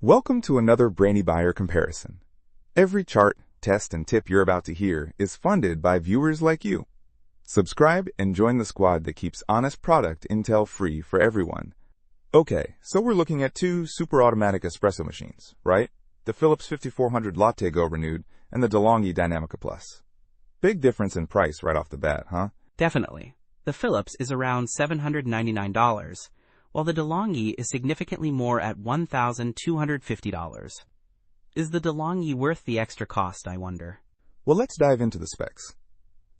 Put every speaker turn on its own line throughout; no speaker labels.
Welcome to another Brainy Buyer comparison. Every chart, test, and tip you're about to hear is funded by viewers like you. Subscribe and join the squad that keeps honest product intel free for everyone. Okay, so we're looking at two super-automatic espresso machines, right? The Philips 5400 LatteGo Renewed and the De'Longhi Dinamica Plus. Big difference in price right off the bat, huh?
Definitely. The Philips is around $799, while the De'Longhi is significantly more at $1,250. Is the De'Longhi worth the extra cost, I wonder?
Well, let's dive into the specs.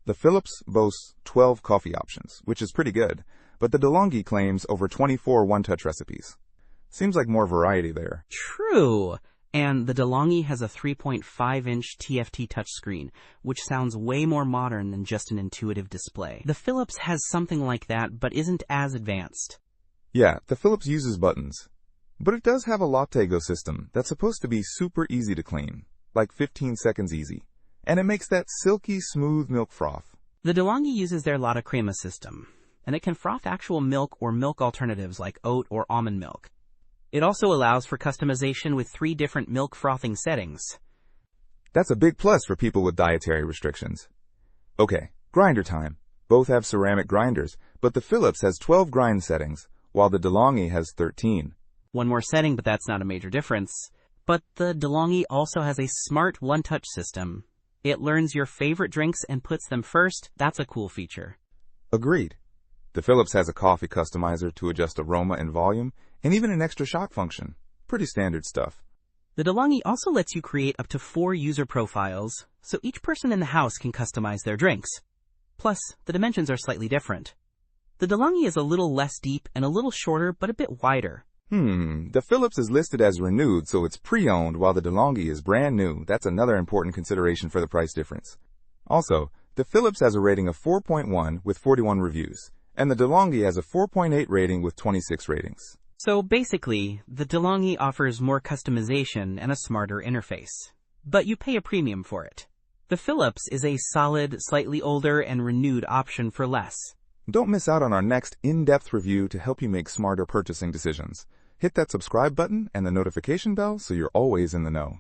The Philips boasts 12 coffee options, which is pretty good, but the De'Longhi claims over 24 one-touch recipes. Seems like more variety there.
True! And the De'Longhi has a 3.5-inch TFT touchscreen, which sounds way more modern than just an intuitive display. The Philips has something like that, but isn't as advanced.
Yeah, the Philips uses buttons. But it does have a LatteGo system that's supposed to be super easy to clean, like 15 seconds easy. And it makes that silky, smooth milk froth.
The De'Longhi uses their Latte Crema system, and it can froth actual milk or milk alternatives like oat or almond milk. It also allows for customization with 3 different milk frothing settings.
That's a big plus for people with dietary restrictions. Okay, grinder time. Both have ceramic grinders, but the Philips has 12 grind settings, while the De'Longhi has 13.
One more setting, but that's not a major difference. But the De'Longhi also has a smart one-touch system. It learns your favorite drinks and puts them first. That's a cool feature.
Agreed. The Philips has a coffee customizer to adjust aroma and volume, and even an extra shot function. Pretty standard stuff.
The De'Longhi also lets you create up to 4 user profiles, so each person in the house can customize their drinks. Plus, the dimensions are slightly different. The De'Longhi is a little less deep and a little shorter, but a bit wider.
The Philips is listed as renewed, so it's pre-owned, while the De'Longhi is brand new. That's another important consideration for the price difference. Also, the Philips has a rating of 4.1 with 41 reviews, and the De'Longhi has a 4.8 rating with 26 ratings.
So basically, the De'Longhi offers more customization and a smarter interface. But you pay a premium for it. The Philips is a solid, slightly older, and renewed option for less.
Don't miss out on our next in-depth review to help you make smarter purchasing decisions. Hit that subscribe button and the notification bell so you're always in the know.